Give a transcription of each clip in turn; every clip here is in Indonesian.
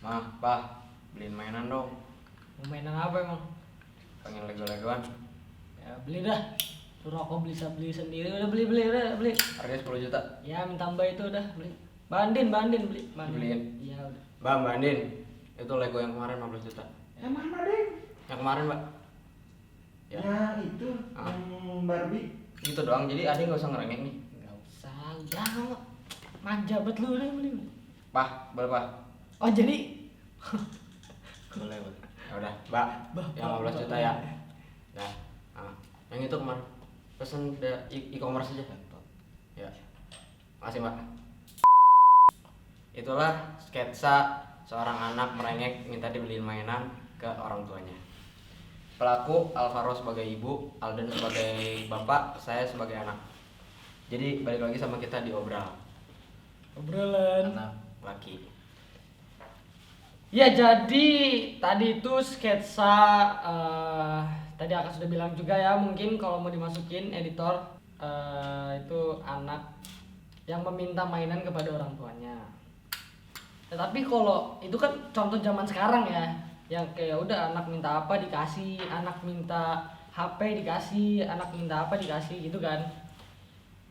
Mah, Pak, beliin mainan dong. Mau mainan apa emang? Pengen lego-legoan. Ya beli dah. Suruh aku beli sendiri, udah beli udah beli. Harganya 10 juta. Ya minta Mbak itu udah beli. Bandin beli. Dibeliin. Iya udah. Mbak Andin, itu Lego yang kemarin 15 juta. Yang mana, Deng? Yang kemarin, Mbak. Ya. Yang itu, Ah. yang Barbie. Gitu doang. Jadi Adi nggak usah ngerengek nih. Enggak usah, udah nggak. Manja bet lu udah beli. Pak, berapa? Oh jadi Boleh. Ya udah, Mbak. Yang 15 juta ya. Nah, yang itu kemarin pesen e-commerce aja. Ya. Makasih, Mbak. Itulah sketsa seorang anak merengek minta dibeliin mainan ke orang tuanya. Pelaku Alvaro sebagai ibu, Alden sebagai bapak, saya sebagai anak. Jadi balik lagi sama kita di obral obrolan. anak laki. Ya jadi tadi itu sketsa tadi Aka sudah bilang juga ya, mungkin kalau mau dimasukin editor itu anak yang meminta mainan kepada orang tuanya. Tapi kalau itu kan contoh zaman sekarang ya, yang kayak udah anak minta apa dikasih, anak minta HP dikasih, anak minta apa dikasih gitu kan.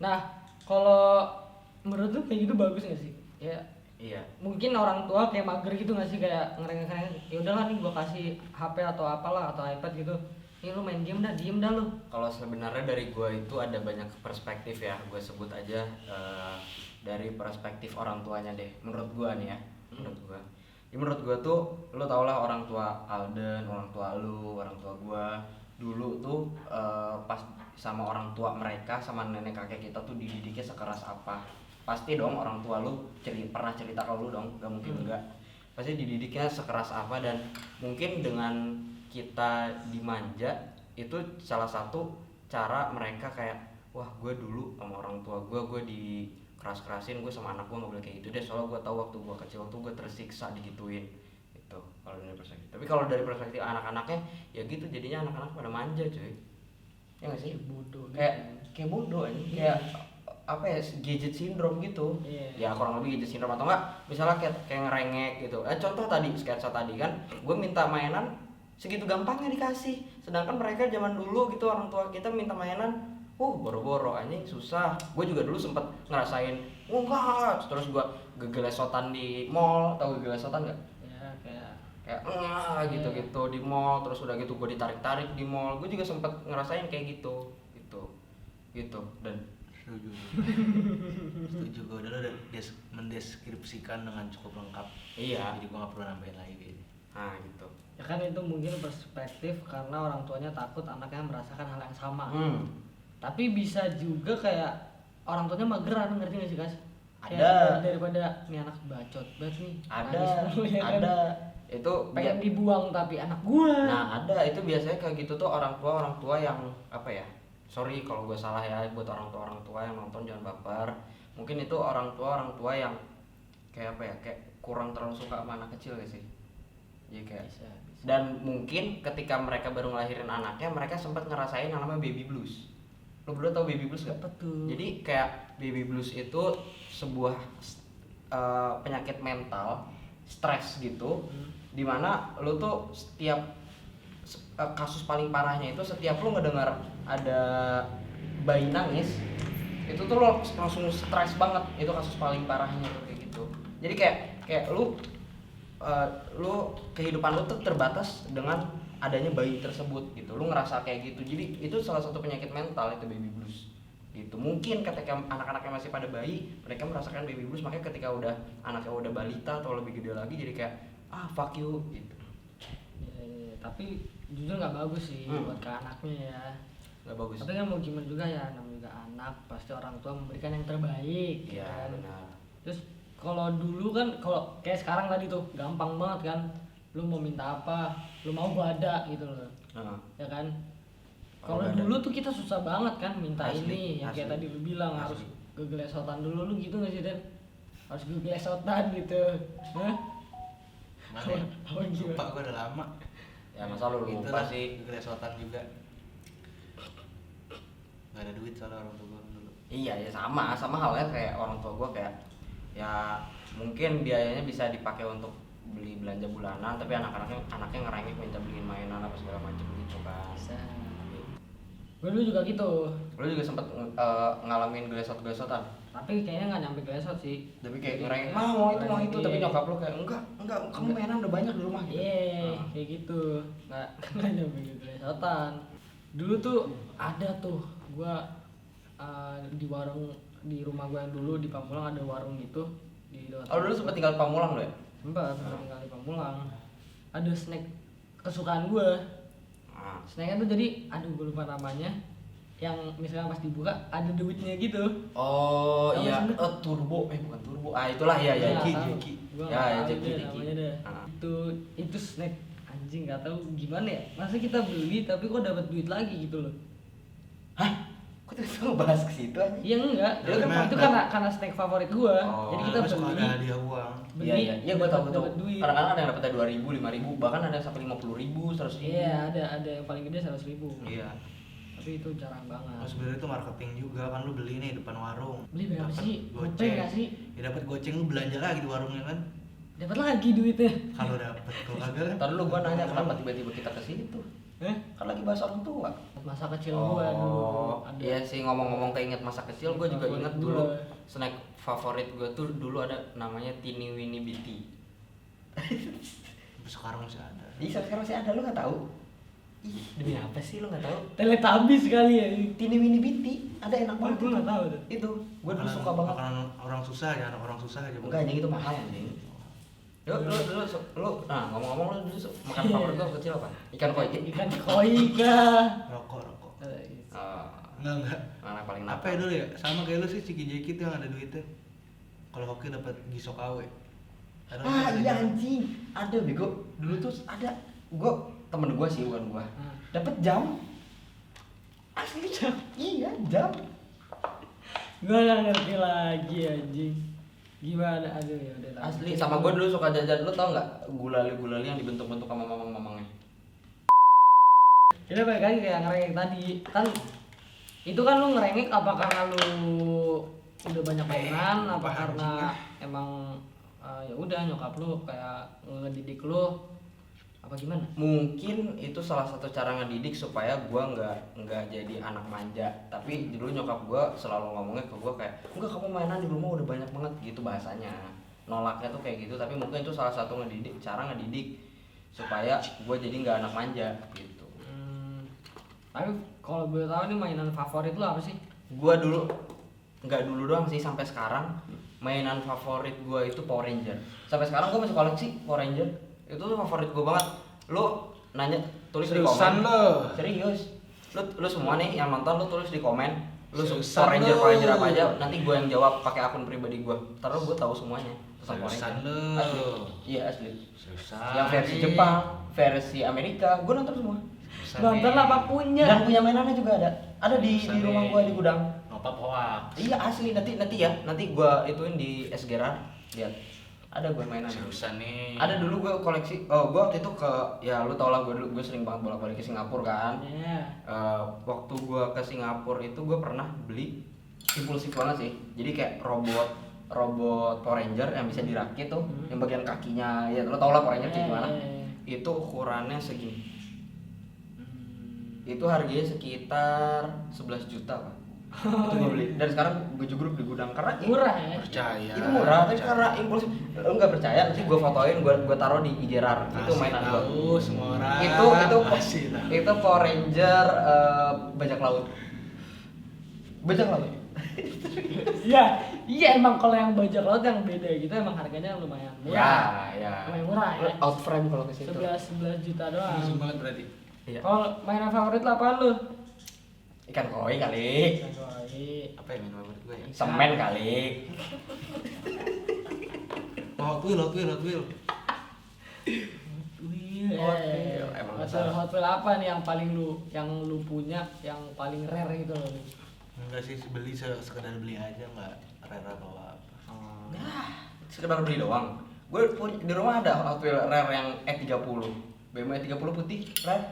Nah kalau menurut lu kayak gitu bagus nggak sih? Ya Iya. mungkin orang tua kayak mager gitu nggak sih, kayak ngerengek-ngerengek, ya udahlah nih gua kasih HP atau apalah atau iPad gitu, ini lu main game dah, diem dah lu. Kalau sebenarnya dari gue itu ada banyak perspektif ya. Gue sebut aja dari perspektif orang tuanya deh. Menurut gue nih ya. Menurut gue. Ya, menurut gue tuh, lo tau lah orang tua Alden, orang tua lu, orang tua gue dulu tuh pas sama orang tua mereka, sama nenek kakek kita tuh dididiknya sekeras apa. Pasti dong orang tua lu pernah cerita ke lu dong, gak mungkin enggak. Pasti dididiknya sekeras apa, dan mungkin dengan kita dimanja itu salah satu cara mereka kayak, wah gue dulu sama orang tua gue di keras-kerasin, gue sama anak gue nggak boleh kayak gitu deh, soalnya gue tahu waktu gue kecil waktu gue tersiksa digituin. Itu kalau dari perspektif. Tapi kalau dari perspektif anak-anaknya ya gitu, jadinya anak-anak pada manja cuy. Ya nggak sih? Bodoh Kayak bodoh aja, kayak apa ya, gadget syndrome gitu. Iya. Ya kurang lebih gadget syndrome, atau enggak misalnya kayak ngerengek gitu. Contoh tadi sketsa tadi kan, gue minta mainan segitu gampangnya dikasih, sedangkan mereka zaman dulu gitu orang tua kita minta mainan boro-boro anjing, susah. Gue juga dulu sempet ngerasain enggak, terus gue gegelesotan di mall. Tahu gegelesotan nggak? Ya Kayak gitu di mall, terus udah gitu gue ditarik-tarik di mall. Gue juga sempet ngerasain kayak gitu dan Setuju, gue udah mendeskripsikan dengan cukup lengkap. iya. Jadi gue gak perlu nambahin lagi gitu. Nah gitu. ya kan itu mungkin perspektif karena orang tuanya takut anaknya merasakan hal yang sama. Tapi bisa juga kayak orang tuanya mageran, ngerti gak sih Kas? Ada. Daripada nih anak bacot banget nih, Ada, nangis mulu, ya kan? ada. Itu Pengen dibuang tapi anak gua. Nah ada, itu biasanya kayak gitu tuh orang tua yang apa ya, sorry kalau gue salah ya, buat orang tua yang nonton jangan baper. Mungkin itu orang tua yang kayak apa ya, kayak kurang terlalu suka sama anak kecil gak sih. Jadi kayak Bisa. dan mungkin ketika mereka baru ngelahirin anaknya, mereka sempat ngerasain yang namanya baby blues. Lo berdua tau baby blues gak? Apa tuh? Jadi kayak baby blues itu sebuah penyakit mental, stres gitu, dimana lo tuh setiap kasus paling parahnya itu setiap lo ngedengar ada bayi nangis, itu tuh lo langsung stres banget. Itu kasus paling parahnya tuh kayak gitu. Jadi kayak lu kehidupan lu tuh terbatas dengan adanya bayi tersebut gitu. Lu ngerasa kayak gitu. Jadi itu salah satu penyakit mental, itu baby blues gitu. Mungkin ketika anak-anaknya masih pada bayi, mereka merasakan baby blues, makanya ketika anaknya udah balita atau lebih gede lagi, jadi kayak fuck you gitu. Ya, tapi jujur nggak bagus sih buat ke anaknya ya. Gak bagus. Tapi kan mau gimana juga ya, namanya juga anak, pasti orang tua memberikan yang terbaik. Iya kan? benar. Terus kalau dulu kan, kalau kayak sekarang tadi tuh gampang banget kan, lu mau minta apa, lu mau gua ada gitu loh. Ya kan? Kalau dulu tuh kita susah banget kan minta Asli, ini, yang kayak asli. tadi lu bilang Asli. harus gegelesotan dulu, lu gitu nggak sih Dan? Harus gegelesotan gitu. Hah? Mana ya? Apa gimana? Lupa, gue udah lama. Ya masa lu Gitu lupa lah, sih. Gegelesotan juga. Gak ada duit soalnya orang tua gue dulu. Iya ya, sama halnya kayak orang tua gue, kayak ya mungkin biayanya bisa dipakai untuk beli belanja bulanan, tapi anaknya ngerengek minta beliin mainan apa segala macam gitu kan. Gue dulu juga gitu, Lu juga sempet ngalamin glesot-glesotan, tapi kayaknya nggak nyampe glesot sih. tapi kayak ngerengek mau itu, tapi Iya. nyokap lu kayak enggak kamu mainan udah banyak di rumah gitu. Iya, kayak gitu. Nggak nyampe glesotan. Dulu tuh ada tuh, gua di warung di rumah gua yang dulu di Pamulang ada warung gitu di dekat. Oh dulu sempet tinggal di Pamulang lu ya? Sempat tinggal di Pamulang. Ada snack kesukaan gua. Snacknya tuh jadi, aduh gue lupa namanya. Yang misalnya pas dibuka ada duitnya gitu. Oh Tahu iya, nggak sih, turbo, bukan turbo. Itulah ya Gua nggak Jeki. tahu. Jeki. Gua Ya, nggak ya tahu Jeki. deh namanya deh. Ah. Itu snack anjing, nggak tahu gimana ya. Masa kita beli tapi kok dapat duit lagi gitu loh. Hah? Kok tiba-tiba bahas ke situ aja? Iya enggak, Ya, kan itu karena snack favorit gua. Oh, Jadi kita Terus suka beli. ada hadiah uang. Iya, gua tahu tuh. dapat duit. Kadang-kadang ada yang dapetnya 2.000, 5.000, bahkan ada yang sampai 50.000, 100.000. Iya, ada yang paling gede 100.000. Iya. Tapi itu jarang Nah, banget. sebenarnya itu marketing juga kan, lu beli nih depan warung. Beli berapa Dapat sih? Goceng nggak sih? Ya dapat goceng, lu belanja lagi di warungnya kan. Dapat lagi duitnya. Kalau dapat, kalau kagak kan. Ntar dulu gua nanya kenapa tiba-tiba kita ke situ. Kan lagi bahas orang tua. Masa kecil gua dulu. Ada. Iya sih, ngomong-ngomong keinget masa kecil, gua juga Favorit inget gua. dulu snack favorit gua tuh dulu ada namanya Tini Winnie Biti. Sampai sekarang masih ada. Iya, sekarang masih ada, lu nggak tahu? Ih, demi apa sih lu nggak tahu? Teletubbies kali ya. Tini Winnie Biti, ada enak Oh, banget. gua nggak tahu tuh. Itu, gua dulu Makanan- suka banget. Makanan orang susah aja, anak orang susah aja. Enggak, anjing itu mahal anjing. Lu, nah ngomong-ngomong lu dulu makan favorit lu kecil apa? Ikan koi. Ikan koi kah? Rokok. Oh, Enggak. mana paling Apa ya dulu ya? Sama kayak lu sih, Ciki Jeki tuh yang ada duitnya. Kalau hoki dapat gisok awe. Ada Ah nggak? iya anjing, ada bego. Dulu tuh ada, temen gua sih, bukan gua. Dapat jam. Asli jam. Iya, jam. Gua nggak ngerti lagi anjing. Gimana? Aduh ya udah lah. Asli, sama gua dulu suka jajan, lu tau nggak gulali-gulali yang dibentuk-bentuk sama mamang-mamangnya? Kita balik lagi kayak ngerengek tadi. Kan itu kan lu ngerengek apa karena lu udah banyak mainan, apa Apaan karena sih, emang ya udah nyokap lu kayak ngedidik lu apa gimana? Mungkin itu salah satu cara ngedidik supaya gua nggak jadi anak manja. Tapi dulu nyokap gua selalu ngomongnya ke gua kayak, enggak, kamu mainan di rumah udah banyak banget gitu bahasanya. Nolaknya tuh kayak gitu, tapi mungkin itu salah satu cara ngedidik supaya gua jadi nggak anak manja gitu. Tapi kalau boleh tahu nih mainan favorit lu apa sih? Gua dulu, nggak dulu doang sih, sampai sekarang mainan favorit gua itu Power Ranger. Sampai sekarang gua masih koleksi Power Ranger. Itu tuh favorit gua banget. Lu nanya, tulis di Seriusan komen. lu? Serius. Lu semua nih yang nonton, lu tulis di komen. Lu Seriusan Power Ranger lu? Power Ranger apa aja, nanti gua yang jawab pakai akun pribadi gua. Taruh gua tahu semuanya tentang Power Seriusan Ranger. lu? Asli. Iya asli. Seriusan. Yang versi nih. Jepang, versi Amerika, gua nonton semua. Seriusan Nonton nih. apa punya? Dan punya mainannya juga ada. Ada di Seriusan rumah nih. gua di gudang. Nopap hoax. Iya asli, nanti gua ituin di S Gerard, lihat ada gua mainan. Seriusan nih. Ada dulu gua koleksi. Oh, gua waktu itu ya lu tau lah, gua sering banget bolak-balik ke Singapura kan. Iya. Waktu gua ke Singapura itu gua pernah beli impulsif banget sih. Jadi kayak robot Power Ranger yang bisa dirakit tuh, yang bagian kakinya ya lu tau lah Power Ranger kayak gimana. Itu ukurannya segini. Itu harganya sekitar 11 juta Pak. Itu gue beli. Dan sekarang gue jugruk di gudang karena Murah ya? Percaya. itu murah, tapi karena impulsif. Lo nggak percaya, nanti gue fotoin, gue taruh di IG RAR. Itu mainan gue. Tahu semua orang. Kasih tahu. Itu Power Ranger bajak laut. Bajak laut. Iya, iya emang kalau yang bajak laut yang beda gitu emang harganya lumayan murah. Ya. Lumayan murah ya. Out frame kalau ke situ. 11 juta doang. Langsung banget berarti. Iya. Kalau mainan favorit lo apaan lu? Ikan koi kali. Apa yang main favorit gue ya? Semen kali. Hot Wheel. Wheel, Hot Wheel, emang Hot Wheel apa nih yang lu punya yang paling rare gitu loh? Enggak sih, beli sekedar beli aja, enggak rare atau apa. Nah, sekedar beli doang. Gue di rumah ada Hot Wheel rare yang E30. BMW E30 putih, rare.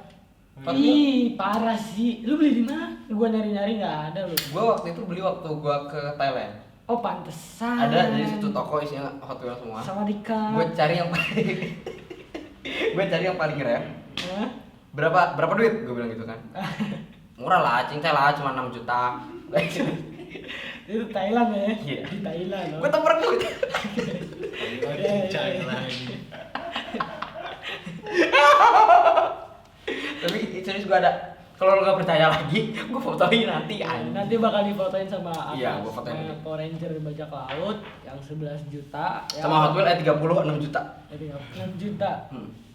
Hot Wheel. Ih, parah sih. Lu beli di mana? Gua nyari-nyari nggak ada lu. Gue waktu itu beli waktu gue ke Thailand. Oh pantesan. Ada di situ toko isinya Hot Wheels semua. Sama Dika. Gue cari yang paling gue cari yang paling keren. Hah? Berapa duit? Gue bilang gitu kan. Murah lah, cincai lah, cuma 6 juta. Itu Thailand ya? Iya. Di Thailand. Gue temper duit. Cari lagi. Tapi serius gue ada. Kalau lo gak percaya lagi, gue fotoin nanti. Nanti bakal difotoin sama Iya, gua fotoin nanti. Power Ranger bajak laut yang 11 juta. Sama Hot Wheels 30 6 juta. 6 juta.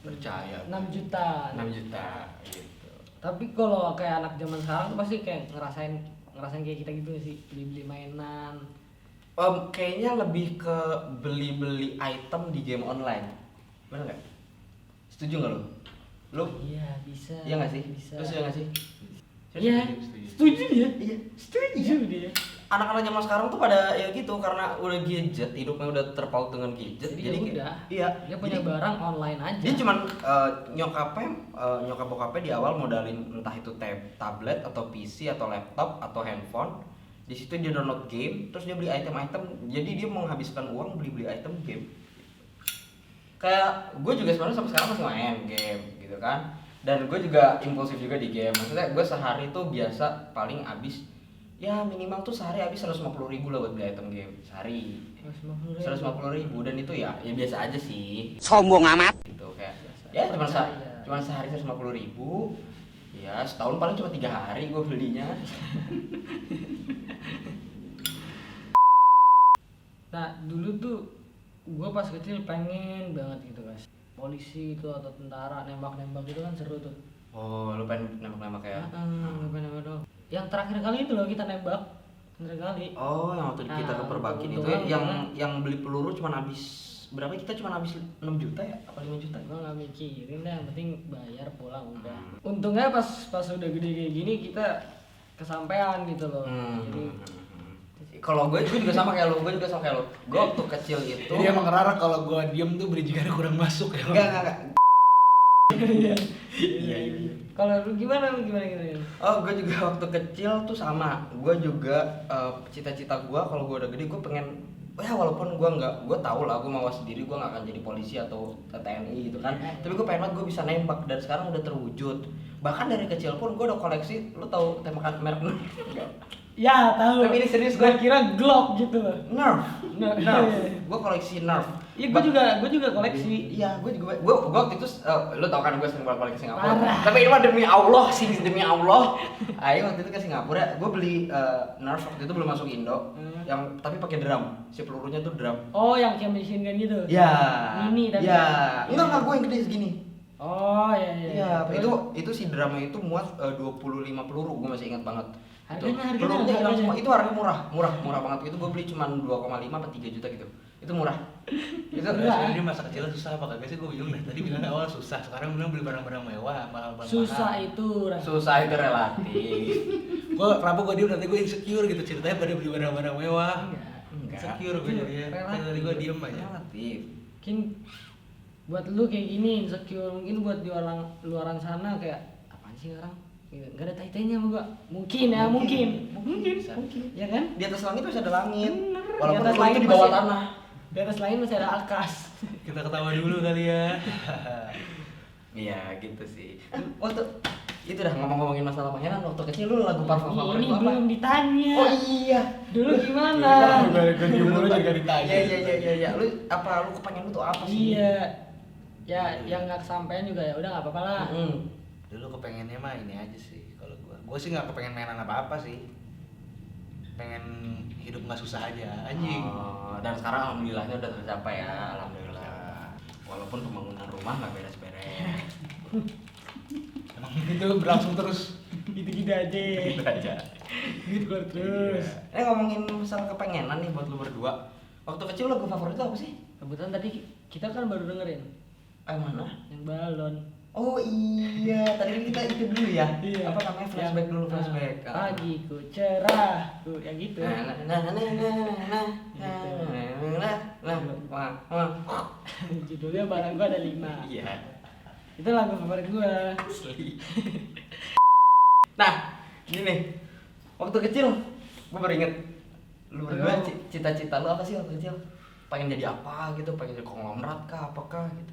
Percaya. 6 juta. 6 juta gitu. Tapi kalau kayak anak zaman sekarang tuh pasti kayak ngerasain kayak kita gitu gak sih, beli-beli mainan. Kayaknya lebih ke beli-beli item di game online. Bener nggak? Setuju nggak lo? Lo? Iya, bisa. Iya nggak sih? Bisa. Lo setuju nggak sih? Iya. Setuju dia. Iya. Setuju dia. Anak-anak zaman sekarang tuh pada ya gitu karena udah gadget, hidupnya udah terpaut dengan gadget. Jadi Jadi ya kayak- udah. Iya. Dia punya Jadi- barang online aja. Dia cuman nyokap bokapnya di awal modalin entah itu tablet atau PC atau laptop atau handphone. Di situ dia download game, terus dia beli item-item. Jadi dia menghabiskan uang beli item game. Kayak gue juga sebenarnya sampai sekarang masih main game gitu kan. Dan gue juga impulsif juga di game. Maksudnya gue sehari tuh biasa paling habis ya minimal tuh sehari habis 150.000 lah buat beli item game sehari. 150.000 dan itu ya biasa aja sih. Sombong amat. Gitu kayak Biasa. ya Percaya. cuma sehari 150.000. Ya setahun paling cuma 3 hari gue belinya. Nah dulu tuh gue pas kecil pengen banget gitu guys, polisi itu atau tentara, nembak-nembak itu kan seru tuh. Oh, lu pengen nembak-nembak ya? Nembak-nembak dong. Yang terakhir kali itu loh kita nembak, terakhir kali. Oh, yang waktu kita ke Perbakin untuk itu doang, yang beli peluru cuma habis berapa? Kita cuma habis 6 juta ya? Apa 5 juta? Gue nggak mikirin deh, yang penting bayar pulang udah. Untungnya pas udah gede kayak gini kita kesampean gitu loh. Jadi Kalau gue juga sama kayak lu, Gue waktu kecil itu Jadi emang rara kalau gua diem tuh bridgingannya kurang masuk ya. enggak. iya. Iya. Kalau lu gimana? Oh, gue juga waktu kecil tuh sama. Gue juga cita-cita gue kalau gue udah gede gue pengen ya walaupun gue tahu lah gue mau sendiri, gue nggak akan jadi polisi atau TNI gitu kan. Tapi gue pengen banget gue bisa nembak dan sekarang udah terwujud. Bahkan dari kecil pun gue udah koleksi. Lu tahu tembakan merek Nerf? Ya tahu. Tapi ini serius gue kira Glock gitu loh. Nerf. Nerf. Gue koleksi Nerf. Iya, gue juga koleksi. Iya, gue waktu itu lu tau kan gue sering bolak balik ke Singapura. Parah. Tapi ini mah demi Allah sih, demi Allah. Ayo waktu itu ke Singapura, gue beli Nerf waktu itu belum masuk Indo. Yang tapi pakai drum. Si pelurunya tuh drum. Oh, yang kayak machine gun gitu. Ya. Mini tapi. Ya. Enggak, gue yang gede segini. Oh, iya. Iya, itu si drumnya itu muat 25 peluru, gue masih ingat banget. Harganya Pelurunya hilang semua. Itu harganya murah banget. Itu gue beli cuma 2,5 atau 3 juta gitu. Itu murah. Itu Sebenarnya masa kecil susah apa kagak sih, gue bingung deh. Tadi bilangnya awal susah, sekarang bilang beli barang-barang mewah, mahal. susah itu. susah itu relatif. Kenapa gue diem nanti gue insecure gitu ceritanya pada beli barang-barang mewah. Enggak. Insecure gue jadi ya. Relatif. Tadi gue diem aja. Relatif. Mungkin buat lu kayak gini insecure, mungkin buat di luaran sana kayak apaan sih orang? Gak ada tai-tainya sama gua. Mungkin. Bisa. Ya kan? Di atas langit masih ada langit. Bener. Walaupun Di atas lu langit itu di bawah masih- tanah. Di atas lain masih ada akas. Kita ketawa dulu kali ya. Iya, gitu sih. Waktu itu dah ngomongin masalah mainan waktu kecil lu lagu parfum favorit Ini lu apa? belum ditanya. Oh iya. Dulu gimana? Gue diem dulu juga ditanya. Iya. Lu kepengen lu tuh apa sih? Iya. Ya, yang nggak kesampaian juga ya udah nggak apa-apa lah. Dulu kepengennya mah ini aja sih kalau gue sih nggak kepengen mainan apa-apa sih. Pengen hidup nggak susah aja anjing. Oh, dan sekarang alhamdulillahnya udah tercapai ya, alhamdulillah. Walaupun pembangunan rumah nggak beres-beres. Emang itu berlangsung terus. Gitu-gitu aja. Gitu aja. Gitu keluar terus. Ngomongin masalah kepengenan nih buat lu berdua. Waktu kecil lagu favorit lu apa sih? Kebetulan tadi kita kan baru dengerin Mana? yang balon. Oh iya, tadi kita itu dulu ya. Iya. Apa namanya flashback dulu flashback. Pagiku cerah, yang gitu. Judulnya barang gua ada 5. Iya. Itu lagu favorit gua. Nah, gini nih. Waktu kecil, gue baru inget Lu berdua cita-cita lu apa sih waktu kecil? Pengen jadi apa gitu? Pengen jadi konglomerat kah? Apakah gitu?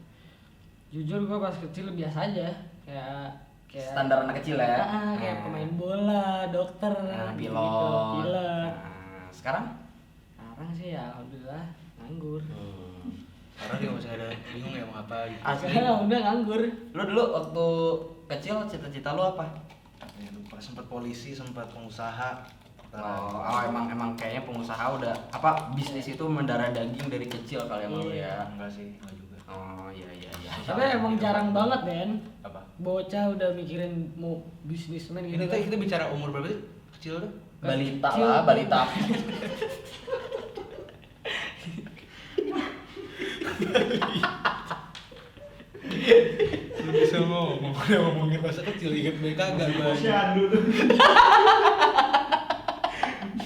Jujur gue pas kecil biasa aja, kayak Standar anak kecil ya. kayak pemain bola, dokter, Pilot. pilot. Nah, sekarang? Sekarang sih ya alhamdulillah nganggur. Karena dia masih ada bingung ya mau apa gitu. Asli. Sekarang udah nganggur. Lu dulu waktu kecil cita-cita lu apa? Ya, lupa, sempat polisi, sempat pengusaha. Emang kayaknya pengusaha udah apa bisnis itu mendarah daging dari kecil kali emang lu ya. Enggak sih, enggak juga. Oh iya. Tapi emang jarang banget Den. Apa? Bocah udah mikirin mau bisnismen gitu. Ini tuh kita bicara umur berapa sih? Kecil tuh? Balita Kecil. lah, balita. Lu bisa ngomong, udah ngomongin masa kecil, inget gue kagak Posyandu tuh.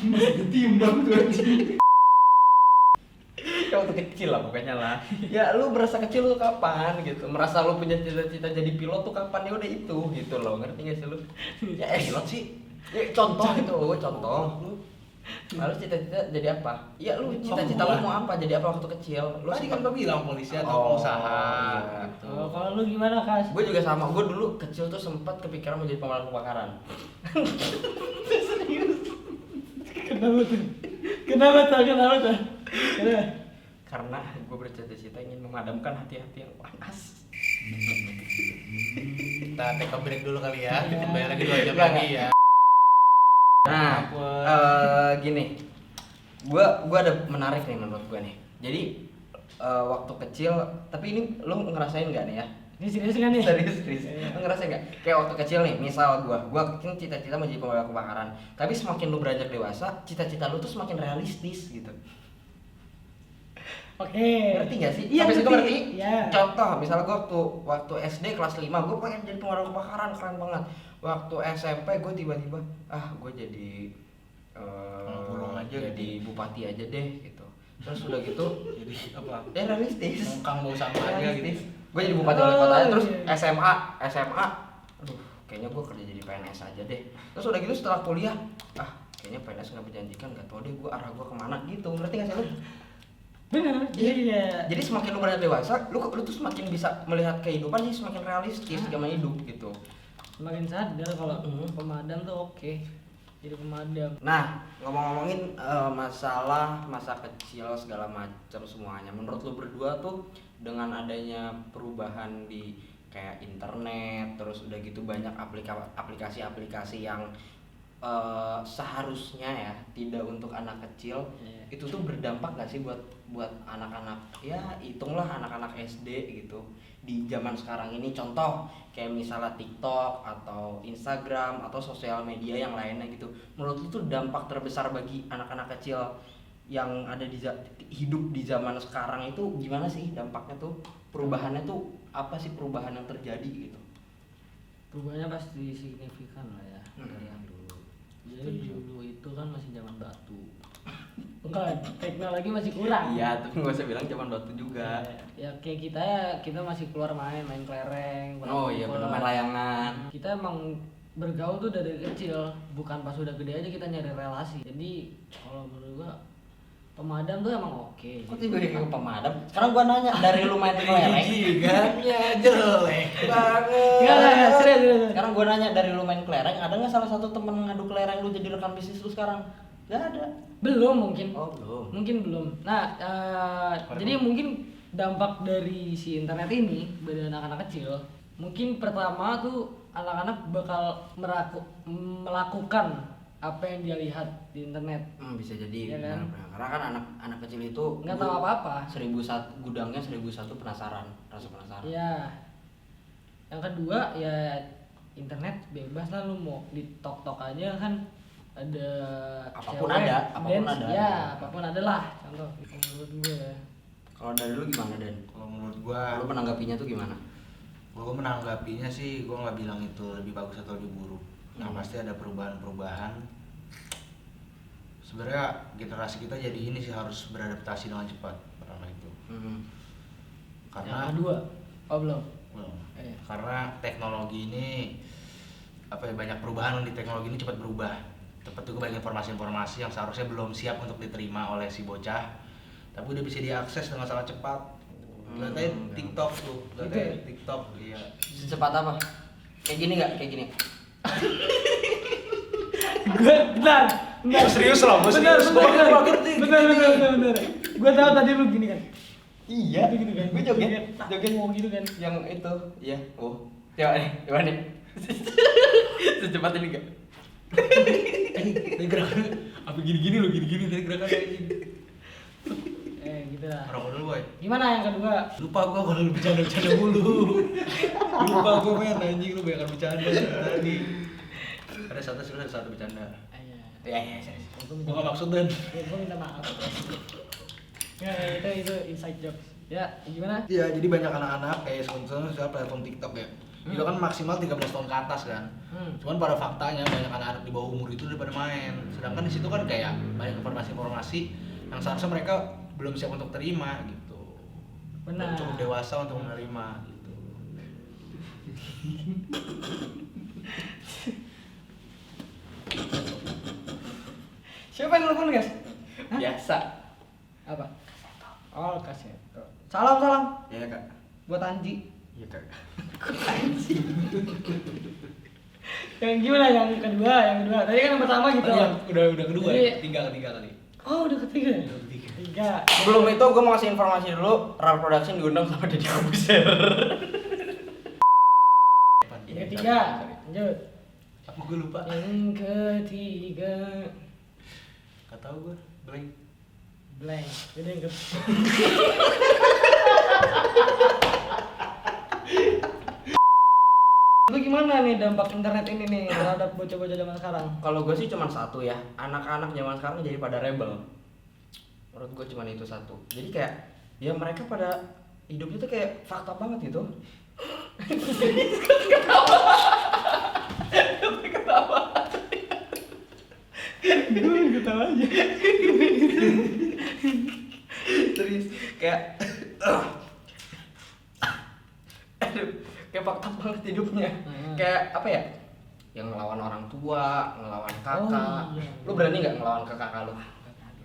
Masih ketimbang tuh anjing. Ya waktu kecil lah pokoknya lah. Ya lu berasa kecil lu kapan gitu? Merasa lu punya cita-cita jadi pilot tuh kapan? Ya udah itu gitu loh. Ngerti gak sih lu? Ya pilot sih. Ya, contoh itu, contoh. Lalu cita-cita jadi apa? Ya lu cita-cita lu mau apa? Jadi apa waktu kecil? Lu Tadi kan sempat gue bilang polisi atau Oh, pengusaha iya. gitu. Kalau lu gimana Kas? gue juga sama. Gue dulu kecil tuh sempat kepikiran mau jadi pemadam kebakaran. Kenapa tuh? Kenapa tuh? Karena gue bercita-cita ingin memadamkan hati-hati yang panas. Kita take a break dulu kali ya. Kita bayar lagi 2 jam Enggak, lagi ya. Nah, gini, gua ada menarik nih menurut gua nih. Jadi waktu kecil, tapi ini lo ngerasain nggak nih ya? Ini serius kan nih? Serius. Lo ngerasain nggak? Kayak waktu kecil nih, misal gua kan cita-cita mau jadi pemadam kebakaran. Tapi semakin lu beranjak dewasa, cita-cita lu tuh semakin realistis gitu. Oke. Ngerti gak sih? Iya, Sampai situ ngerti. ngerti? Iya. Contoh, misalnya gue waktu SD kelas 5, gue pengen jadi pemadam kebakaran, keren banget. Waktu SMP gue tiba-tiba, gue jadi Pulung aja jadi bupati aja deh gitu. Terus udah gitu, Jadi apa? ya realistis. Ngangkang bau sampah aja gitu. Gue jadi bupati wali kota aja, terus iya. SMA, aduh kayaknya gue kerja jadi PNS aja deh. Terus udah gitu setelah kuliah, kayaknya PNS nggak menjanjikan, nggak tau deh gue arah gue kemana gitu. Ngerti gak sih lu? Bener. Iya. Jadi semakin lu beranjak dewasa, lu tuh semakin bisa melihat kehidupan sih semakin realistis sama hidup gitu. Semakin sadar kalau pemadam tuh oke. Jadi pemadam. Nah, ngomongin masalah masa kecil segala macam semuanya. Menurut lu berdua tuh dengan adanya perubahan di kayak internet, terus udah gitu banyak aplikasi-aplikasi yang seharusnya ya tidak untuk anak kecil, itu tuh berdampak gak sih buat anak-anak, ya hitunglah anak-anak SD gitu di zaman sekarang ini. Contoh kayak misalnya TikTok atau Instagram atau sosial media yang lainnya gitu. Menurut lu tuh dampak terbesar bagi anak-anak kecil yang ada hidup di zaman sekarang itu gimana sih dampaknya tuh? Perubahannya tuh apa sih perubahan yang terjadi gitu? Perubahannya pasti signifikan lah ya dari yang dulu. Jadi dulu itu kan masih zaman batu. Enggak, teknologi masih kurang. Iya, tapi gak usah bilang zaman batu juga. Ya kayak kita masih keluar main kelereng. Oh iya, bener main layangan. Kita emang bergaul tuh dari kecil, bukan pas udah gede aja kita nyari relasi. Jadi kalau menurut gua pemadam tuh emang oke. Kok tiba-tiba ke pemadam? Sekarang gua nanya, dari lu main kelereng Jidatnya jelek banget. Enggak, serius. Sekarang gua nanya, dari lu main kelereng, ada nggak salah satu temen ngadu kelereng lu jadi rekan bisnis lu sekarang? Gak ada. Belum mungkin. Oh belum. Mungkin belum. Nah, jadi mungkin dampak dari si internet ini pada anak-anak kecil, mungkin pertama tuh anak-anak bakal melakukan apa yang dia lihat di internet. Bisa jadi. Iya kan? Benar. Karena kan anak kecil itu Nggak tahu apa-apa. 1001 gudangnya 1001 penasaran, rasa penasaran. Ya. Yang kedua ya internet bebas lah, lu mau di tok aja kan ada Apapun cewek, ada, apapun dance, ada. ya apapun ada lah contoh menurut gue ya. Kalau dari lu gimana, Dan? Kalau menurut gua, Lu menanggapinya tuh gimana? gua menanggapinya sih, gua nggak bilang itu lebih bagus atau lebih buruk. Nah pasti ada perubahan-perubahan. Sebenarnya generasi kita jadi ini sih harus beradaptasi dengan cepat pertama itu. Karena Yang kedua, oh belum. karena teknologi ini banyak perubahan di teknologi ini cepat berubah. Dapat juga banyak informasi-informasi yang seharusnya belum siap untuk diterima oleh si bocah, tapi udah bisa diakses dengan sangat cepat. Lihat aja TikTok tuh, lihat Gitu aja ya? TikTok, iya. Secepat apa? Kayak gini nggak? Kayak gini. Gue benar. Serius lah, gua Benar, serius. benar, Gua ngerti. benar. Gue tahu tadi lu gini kan. Iya. Gitu kan. Gue joget. Joget mau gitu kan. Yang itu, iya. Oh. Coba nih. Secepat ini nggak? Ini gerakan apa gini-gini lo, gini-gini tadi gerakannya anjing. Gitu lah. Rokok dulu, boy. Gimana yang kedua? Lupa gua kalau lu bercanda-bercanda mulu. Lupa gua main anjing, lu banyak bercanda tadi. Ada satu bercanda. Iya. Gua gak maksud Dan. Gue minta maaf. Ya, itu inside jokes. Ya, gimana? Iya, jadi banyak anak-anak kayak sekarang platform TikTok ya. Itu kan maksimal 13 tahun ke atas kan. Cuman pada faktanya banyak anak-anak di bawah umur itu udah pada main. Sedangkan di situ kan kayak banyak informasi-informasi yang seharusnya mereka belum siap untuk terima gitu. Benar. Belum cukup dewasa untuk menerima gitu. Siapa yang nelfon, guys? Hah? Biasa. Apa? Oh, kasih. Salam. Iya, Kak. Buat Anji. Iya, Kak. Yang gimana yang kedua? Tadi kan yang pertama gitu. Udah kedua, Jadi- ketiga kali. Oh, udah ketiga. Udah ketiga. Tiga. Sebelum itu gue mau kasih informasi dulu, RAL Production diundang sama Deddy Corbuzier. Yang ketiga. Lanjut. Apa gue lupa? Yang ketiga. Gak tau gue, blank. Blank. Jadi yang ketiga. Lu gimana nih dampak internet ini nih terhadap bocah-bocah zaman sekarang? Kalau gue sih cuma satu ya, anak-anak zaman sekarang jadi pada rebel. Menurut gue cuma itu satu. Jadi kayak ya mereka pada hidupnya tuh kayak fakta banget gitu. Ketawa. Gue ketawa aja. Terus kayak aduh, kayak fakta banget hidupnya. Kayak apa ya? Yang ngelawan orang tua, ngelawan kakak. Oh, iya. Lu berani nggak ngelawan ke kakak lu?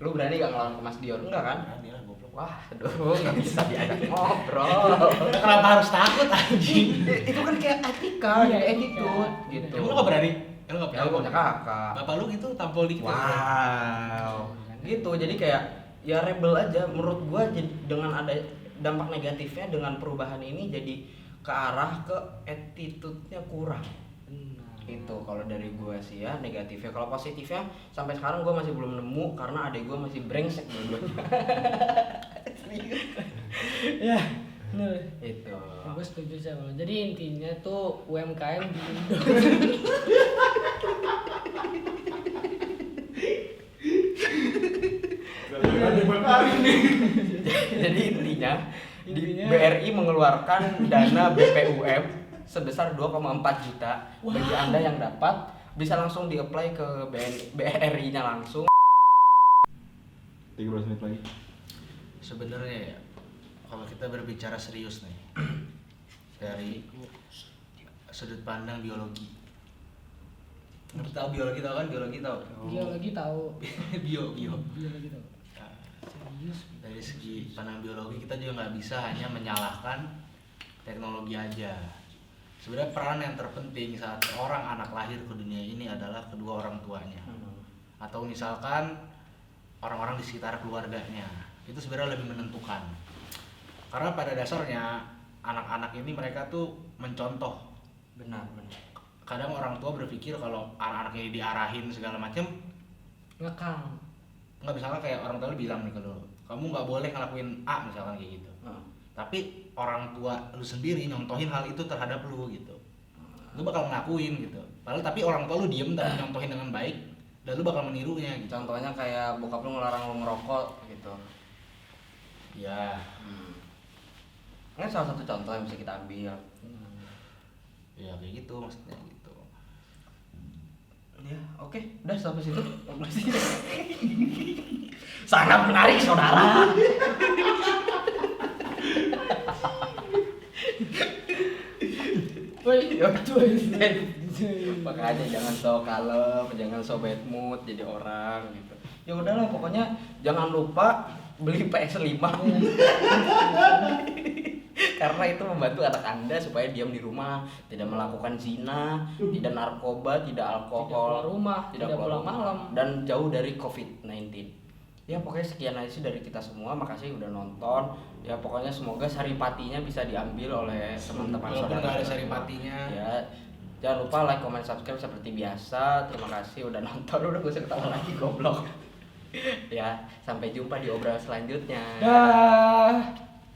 Lu berani nggak ngelawan ke Mas Dion? Enggak kan? Dia lah goblok. Wah, aduh, nggak bisa diajak ngobrol. Kenapa harus takut anjing? Itu kan kayak etika, Iya, kayak etika. attitude gitu. Emang lu gak berani? Lu gak Ya, lu punya kakak. Bapak lu gitu tampol dikit. Wow. Gitu, jadi kayak ya rebel aja. Menurut gua dengan ada dampak negatifnya dengan perubahan ini jadi ke arah ke attitude-nya kurang. Itu kalau dari gua sih ya negatifnya. Kalau positifnya sampai sekarang gua masih belum nemu karena adik gua masih brengsek dua-duanya. Ya, bener. Itu. Gue setuju sih sama lo. Jadi intinya tuh UMKM di Indo. Jadi intinya di Intinya- BRI mengeluarkan dana BPUM sebesar 2,4 juta bagi Anda yang dapat bisa langsung di-apply ke BRI-nya langsung. 13 menit lagi. Sebenarnya ya, kalau kita berbicara serius nih dari sudut pandang biologi. Ngerti tahu biologi tahu kan? Biologi tahu. Biologi tahu. bio. Biologi tahu. Nah, dari segi pandang biologi kita juga nggak bisa hanya menyalahkan teknologi aja. Sebenarnya peran yang terpenting saat seorang anak lahir ke dunia ini adalah kedua orang tuanya, atau misalkan orang-orang di sekitar keluarganya. Itu sebenarnya lebih menentukan. Karena pada dasarnya anak-anak ini mereka tuh mencontoh. Benar. Kadang orang tua berpikir kalau anak-anak ini diarahin segala macam, Ngekang. nggak, misalnya kayak orang tua lu bilang nih ke lu, kamu nggak boleh ngelakuin A misalkan kayak gitu. Tapi orang tua lu sendiri nyontohin hal itu terhadap lu gitu, lu bakal ngelakuin gitu. Padahal tapi orang tua lu diem tapi nyontohin dengan baik dan lu bakal menirunya gitu. Contohnya kayak bokap lu ngelarang lu ngerokok gitu. Ya, Ini salah satu contoh yang bisa kita ambil. ya kayak gitu maksudnya gitu. Ya, oke, udah sampai situ. Sangat menarik, saudara. Woi, Makanya jangan so kalem, jangan so bad mood jadi orang gitu. Ya udahlah pokoknya jangan lupa beli PS5 karena itu membantu anak Anda supaya diam di rumah, tidak melakukan zina, tidak narkoba, tidak alkohol, keluar rumah, tidak pulang malam, dan jauh dari COVID-19. Ya pokoknya sekian aja sih dari kita semua. Makasih udah nonton. Ya pokoknya semoga saripatinya bisa diambil oleh teman-teman Walaupun nggak ada semua. saripatinya. Ya jangan lupa like, comment, subscribe seperti biasa. Terima kasih udah nonton. Udah gak usah ketawa lagi goblok. Ya sampai jumpa di obrolan selanjutnya. dah.